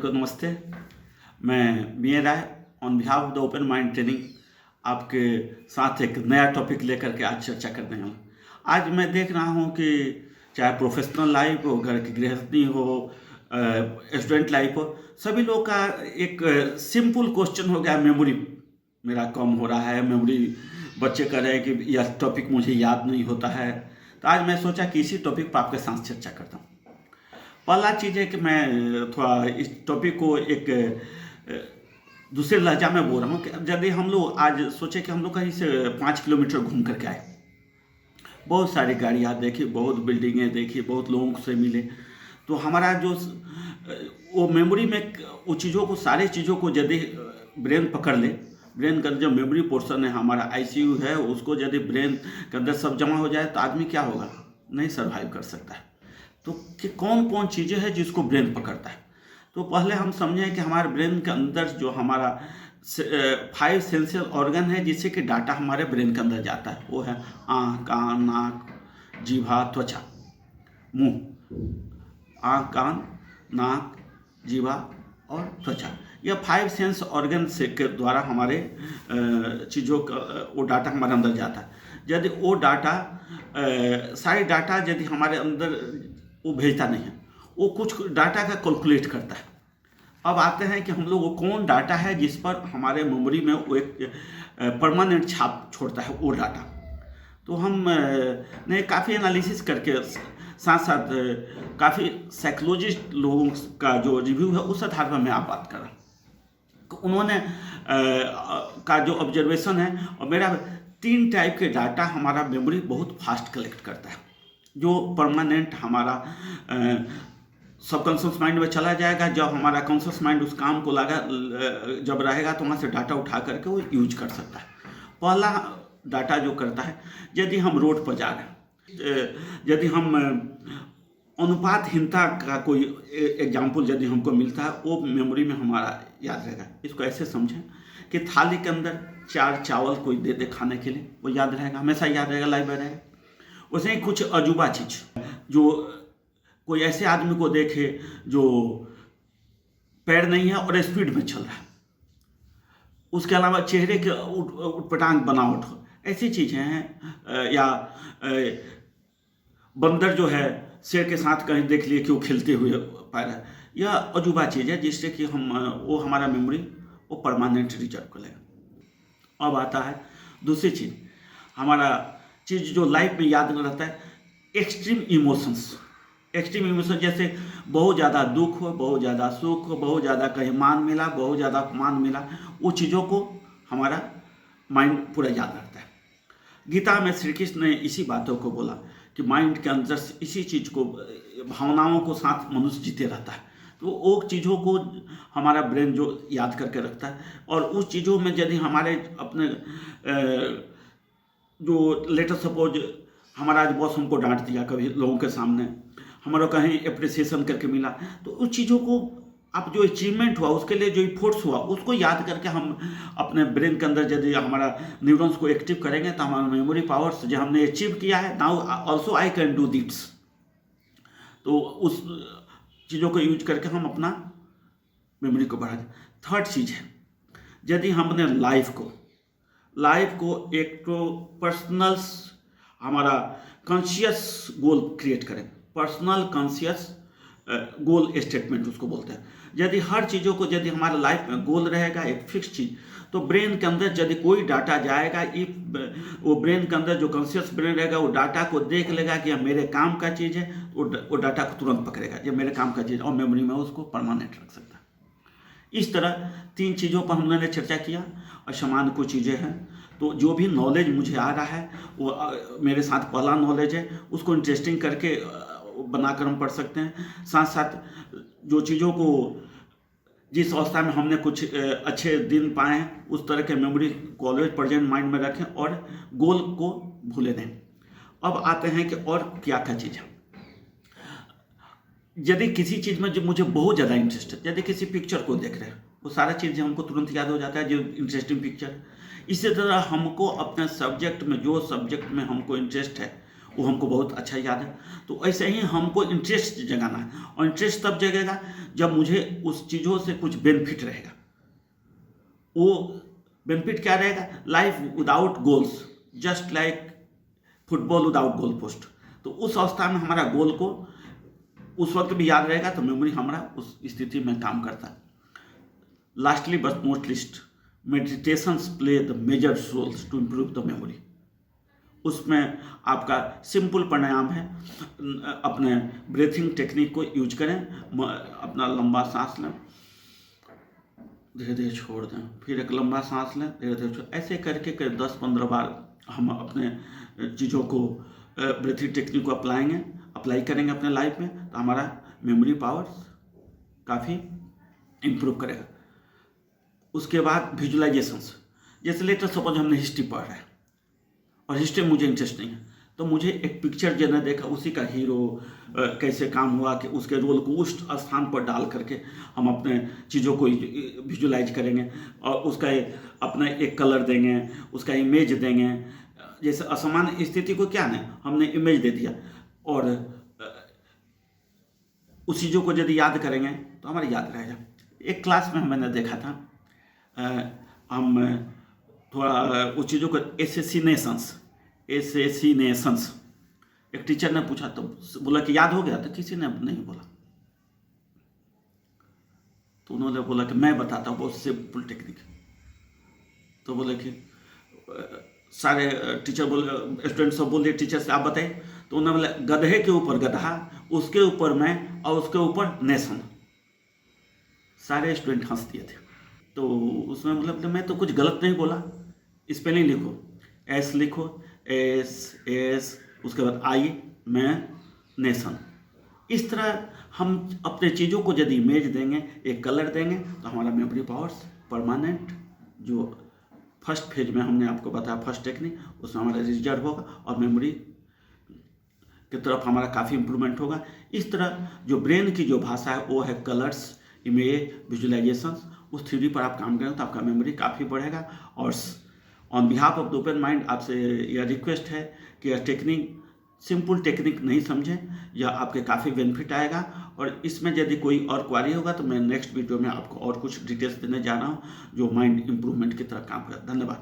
को नमस्ते। मैं B N Rai on behalf of the open mind training आपके साथ एक नया टॉपिक लेकर के आज चर्चा करने हूँ। आज मैं देख रहा हूँ कि चाहे प्रोफेशनल लाइफ हो, घर की गृहस्थी हो, स्टूडेंट लाइफ हो, सभी लोग का एक सिंपल क्वेश्चन हो गया, मेमोरी मेरा कम हो रहा है। मेमोरी बच्चे कह रहे हैं कि यह टॉपिक मुझे याद नहीं होता है। तो आज मैं सोचा कि इसी टॉपिक पर आपके साथ चर्चा करता हूँ। पहला चीज़ है कि मैं थोड़ा इस टॉपिक को एक दूसरे लहजा में बोल रहा हूँ कि यदि हम लोग आज सोचे कि हम लोग कहीं से 5 किलोमीटर घूम करके आए, बहुत सारी गाड़ियाँ देखी, बहुत बिल्डिंगें देखी, बहुत लोगों से मिले, तो हमारा जो वो मेमोरी में वो चीज़ों को, सारी चीज़ों को यदि ब्रेन पकड़ ले, ब्रेन का जो मेमोरी पोर्शन है, हमारा आईसीयू है, उसको यदि ब्रेन के अंदर सब जमा हो जाए तो आदमी क्या होगा, नहीं सर्वाइव कर सकता है। तो कि कौन कौन चीज़ें हैं जिसको ब्रेन पकड़ता है। तो पहले हम समझें कि हमारे ब्रेन के अंदर जो हमारा 5 सेंसुअल ऑर्गन है जिससे कि डाटा हमारे ब्रेन के अंदर जाता है, वो है आँख, कान, नाक, जीभा, त्वचा, मुंह। आँख, कान, नाक, जीभा और त्वचा, यह 5 सेंस ऑर्गन से के द्वारा हमारे चीज़ों का वो डाटा हमारे अंदर जाता है। यदि वो डाटा सारी डाटा यदि हमारे अंदर वो भेजता नहीं है, वो कुछ डाटा का कैलकुलेट करता है। अब आते हैं कि हम लोग वो कौन डाटा है जिस पर हमारे मेमोरी में वो एक परमानेंट छाप छोड़ता है वो डाटा। तो हम ने काफ़ी एनालिसिस करके साथ साथ काफ़ी साइकोलॉजिस्ट लोगों का जो रिव्यू है उस आधार पर मैं आप बात कर रहा हूँ। उन्होंने का जो ऑब्जर्वेशन है, और मेरा 3 टाइप के डाटा हमारा मेमोरी बहुत फास्ट कलेक्ट करता है। जो परमानेंट हमारा सबकॉन्शियस माइंड में चला जाएगा, जब हमारा कॉन्शियस माइंड उस काम को लगा जब रहेगा तो वहाँ से डाटा उठा करके वो यूज कर सकता है। पहला डाटा जो करता है, यदि हम रोड पर जा रहे हैं, यदि हम अनुपातहीनता का कोई एग्जाम्पल यदि हमको मिलता है, वो मेमोरी में हमारा याद रहेगा। इसको ऐसे समझें कि थाली के अंदर 4 चावल कोई दे दे खाने के लिए, वो याद रहेगा, हमेशा याद रहेगा, लाइव रहेगा। वैसे ही कुछ अजूबा चीज़, जो कोई ऐसे आदमी को देखे जो पैर नहीं है और स्पीड में चल रहा है, उसके अलावा चेहरे के उटपटांग बनावट हो, ऐसी चीज़ें हैं। या बंदर जो है शेर के साथ कहीं देख लिए कि वो खेलते हुए पा रहा है, यह अजूबा चीज़ है जिससे कि हम वो हमारा मेमोरी वो परमानेंट रिजर्व कर लेगा। अब आता है दूसरी चीज़, हमारा चीज़ जो लाइफ में याद नहीं रहता है, एक्सट्रीम इमोशंस। एक्सट्रीम इमोशन जैसे बहुत ज़्यादा दुख हो, बहुत ज़्यादा सुख हो, बहुत ज़्यादा कहीं मान मिला, बहुत ज़्यादा अपमान मिला, वो चीज़ों को हमारा माइंड पूरा याद रखता है। गीता में श्री कृष्ण ने इसी बातों को बोला कि माइंड के अंदर इसी चीज़ को, भावनाओं को साथ मनुष्य जीते रहता है। तो वो चीज़ों को हमारा ब्रेन जो याद करके रखता है, और उस चीज़ों में यदि हमारे अपने जो लेटर सपोज हमारा आज बॉस हमको डांट दिया कभी लोगों के सामने, हमारा कहीं अप्रिसिएशन करके मिला, तो उस चीज़ों को आप जो अचीवमेंट हुआ, उसके लिए जो इफोर्ट्स हुआ, उसको याद करके हम अपने ब्रेन के अंदर यदि हमारा न्यूरॉन्स को एक्टिव करेंगे तो हमारा मेमोरी पावर्स जो हमने अचीव किया है, now also I can do this, तो उस चीज़ों को यूज करके हम अपना मेमोरी को बढ़ा दें। थर्ड चीज़ है, यदि हमने लाइफ को एक तो पर्सनल हमारा कॉन्शियस गोल क्रिएट करें, पर्सनल कॉन्शियस गोल स्टेटमेंट उसको बोलते हैं। यदि हर चीज़ों को, यदि हमारे लाइफ में गोल रहेगा एक फिक्स चीज़, तो ब्रेन के अंदर यदि कोई डाटा जाएगा, वो ब्रेन के अंदर जो कॉन्शियस ब्रेन रहेगा वो डाटा को देख लेगा कि यह मेरे काम का चीज़ है, वो डाटा को तुरंत पकड़ेगा, ये मेरे काम का चीज़, और मेमोरी में उसको परमानेंट रख सकता है। इस तरह 3 चीज़ों पर हमने चर्चा किया, और समान कुछ चीज़ें हैं। तो जो भी नॉलेज मुझे आ रहा है वो मेरे साथ पहला नॉलेज है, उसको इंटरेस्टिंग करके बनाकर हम पढ़ सकते हैं। साथ साथ जो चीज़ों को जिस अवस्था में हमने कुछ अच्छे दिन पाए हैं, उस तरह के मेमोरी को ऑलवेज प्रेजेंट माइंड में रखें और गोल को भूले नहीं। अब आते हैं कि और क्या क्या चीज़ है। यदि किसी चीज़ में जो मुझे बहुत ज़्यादा इंटरेस्ट है, यदि किसी पिक्चर को देख रहे हैं, वो सारा चीज़ हमको तुरंत याद हो जाता है, जो इंटरेस्टिंग पिक्चर। इसी तरह हमको अपने सब्जेक्ट में, जो सब्जेक्ट में हमको इंटरेस्ट है, वो हमको बहुत अच्छा याद है। तो ऐसे ही हमको इंटरेस्ट जगाना है, और इंटरेस्ट तब जगेगा जब मुझे उस चीज़ों से कुछ बेनिफिट रहेगा। वो बेनिफिट क्या रहेगा? Life without goals, just like football without goal post. तो उस अवस्था में हमारा गोल को उस वक्त भी याद रहेगा, तो मेमोरी हमारा उस स्थिति में काम करता है। Lastly but not least, meditations play the major roles to improve the memory. उसमें आपका सिंपल प्राणायाम है, अपने ब्रीथिंग टेक्निक को यूज करें, अपना लंबा सांस लें, धीरे धीरे छोड़ दें, फिर एक लंबा सांस लें, धीरे धीरे छोड़, ऐसे करके 10-15 बार हम अपने चीज़ों को ब्रीथिंग टेक्निक को अप्लाई करेंगे अपने लाइफ में, तो हमारा मेमोरी पावर काफ़ी इम्प्रूव करेगा। उसके बाद विजुलाइजेशंस, जैसे लेटर सपोज हमने हिस्ट्री पढ़ रहे हैं और हिस्ट्री मुझे इंटरेस्ट नहीं है, तो मुझे एक पिक्चर जो देखा उसी का हीरो कैसे काम हुआ कि उसके रोल को उस स्थान पर डाल करके हम अपने चीज़ों को विजुलाइज करेंगे, और उसका अपना एक कलर देंगे, उसका इमेज देंगे। जैसे असमान स्थिति को क्या ना हमने इमेज दे दिया, और उस चीज़ों को यदि याद करेंगे तो हमारी याद रहेगा। एक क्लास में मैंने देखा था, हम थोड़ा उस चीज़ों को एसेसिनेशंस एक टीचर ने पूछा, तो बोला कि याद हो गया, तो किसी ने नहीं बोला। तो उन्होंने बोला कि मैं बताता हूँ, बहुत सिंपल टेक्निक। तो बोले कि सारे टीचर बोले, स्टूडेंट सब बोले टीचर से आप बताइए। तो उन्होंने बोला गधे के ऊपर गधा, उसके ऊपर मैं, और उसके ऊपर नेशन। सारे स्टूडेंट हंस दिए थे। तो उसमें मतलब मैं तो कुछ गलत नहीं बोला, स्पेलिंग लिखो, एस लिखो, एस उसके बाद आई, मैं, नेशन। इस तरह हम अपने चीज़ों को यदि इमेज देंगे, एक कलर देंगे, तो हमारा मेमोरी पावर्स परमानेंट, जो फर्स्ट फेज में हमने आपको बताया फर्स्ट टेक्निक, उसमें हमारा रिजर्व होगा और मेमोरी की तरफ हमारा काफ़ी इंप्रूवमेंट होगा। इस तरह जो ब्रेन की जो भाषा है वो है कलर्स, इमेज, विजुलाइजेशन। उस थ्योरी पर आप काम करें तो आपका मेमोरी काफ़ी बढ़ेगा। और on behalf of the open mind आपसे यह रिक्वेस्ट है कि यह टेक्निक सिंपल टेक्निक नहीं समझें, यह आपके काफ़ी बेनिफिट आएगा। और इसमें यदि कोई और क्वारी होगा तो मैं नेक्स्ट वीडियो में आपको और कुछ डिटेल्स देने जा रहा हूँ जो माइंड इम्प्रूवमेंट की तरह काम करें। धन्यवाद।